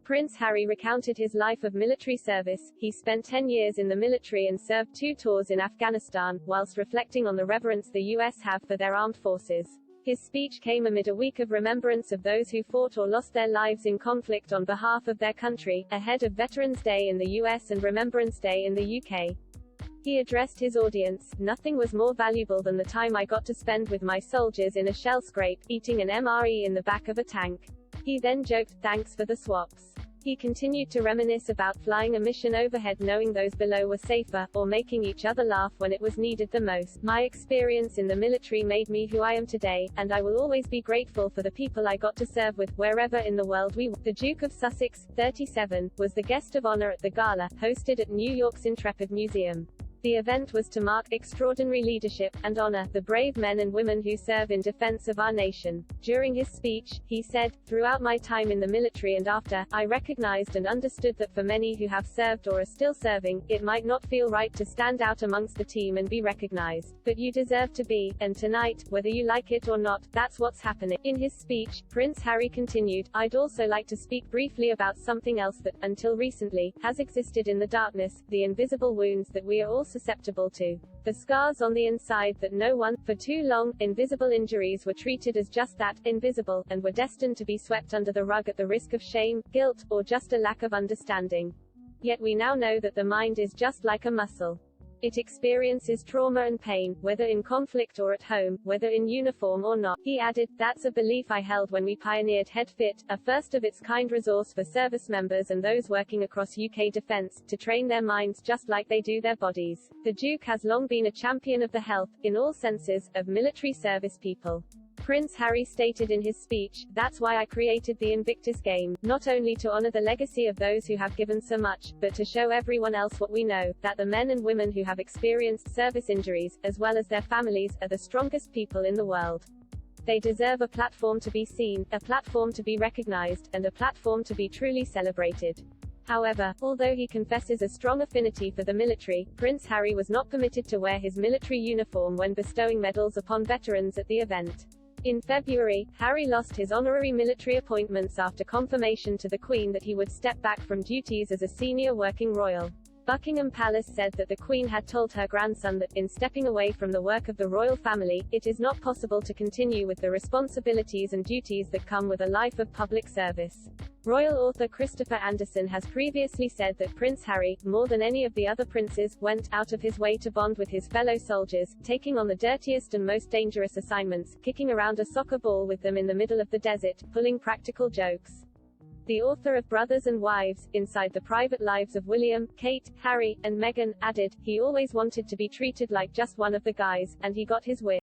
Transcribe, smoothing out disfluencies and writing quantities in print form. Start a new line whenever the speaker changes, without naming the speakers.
Prince Harry recounted his life of military service. He spent 10 years in the military and served 2 tours in Afghanistan, whilst reflecting on the reverence the US have for their armed forces. His speech came amid a week of remembrance of those who fought or lost their lives in conflict on behalf of their country, ahead of Veterans Day in the US and Remembrance Day in the UK. He addressed his audience, "Nothing was more valuable than the time I got to spend with my soldiers in a shell scrape, eating an MRE in the back of a tank." He then joked, "Thanks for the swaps." He continued to reminisce about flying a mission overhead knowing those below were safer, or making each other laugh when it was needed the most. "My experience in the military made me who I am today, and I will always be grateful for the people I got to serve with, wherever in the world we were." The Duke of Sussex, 37, was the guest of honor at the gala, hosted at New York's Intrepid Museum. The event was to mark extraordinary leadership, and honor the brave men and women who serve in defense of our nation. During his speech, he said, "Throughout my time in the military and after, I recognized and understood that for many who have served or are still serving, it might not feel right to stand out amongst the team and be recognized. But you deserve to be, and tonight, whether you like it or not, that's what's happening." In his speech, Prince Harry continued, "I'd also like to speak briefly about something else that, until recently, has existed in the darkness, the invisible wounds that we are all susceptible to. The scars on the inside that no one, for too long, invisible injuries were treated as just that, invisible, and were destined to be swept under the rug at the risk of shame, guilt, or just a lack of understanding. Yet we now know that the mind is just like a muscle. It experiences trauma and pain, whether in conflict or at home, whether in uniform or not." He added, "That's a belief I held when we pioneered HeadFit, a first-of-its-kind resource for service members and those working across UK defence, to train their minds just like they do their bodies." The Duke has long been a champion of the health, in all senses, of military service people. Prince Harry stated in his speech, "That's why I created the Invictus Game, not only to honor the legacy of those who have given so much, but to show everyone else what we know, that the men and women who have experienced service injuries, as well as their families, are the strongest people in the world. They deserve a platform to be seen, a platform to be recognized, and a platform to be truly celebrated." However, although he confesses a strong affinity for the military, Prince Harry was not permitted to wear his military uniform when bestowing medals upon veterans at the event. In February, Harry lost his honorary military appointments after confirmation to the Queen that he would step back from duties as a senior working royal. Buckingham Palace said that the Queen had told her grandson that, in stepping away from the work of the royal family, it is not possible to continue with the responsibilities and duties that come with a life of public service. Royal author Christopher Anderson has previously said that Prince Harry, more than any of the other princes, went out of his way to bond with his fellow soldiers, taking on the dirtiest and most dangerous assignments, kicking around a soccer ball with them in the middle of the desert, pulling practical jokes. The author of Brothers and Wives, Inside the Private Lives of William, Kate, Harry, and Meghan, added, "He always wanted to be treated like just one of the guys, and he got his wish."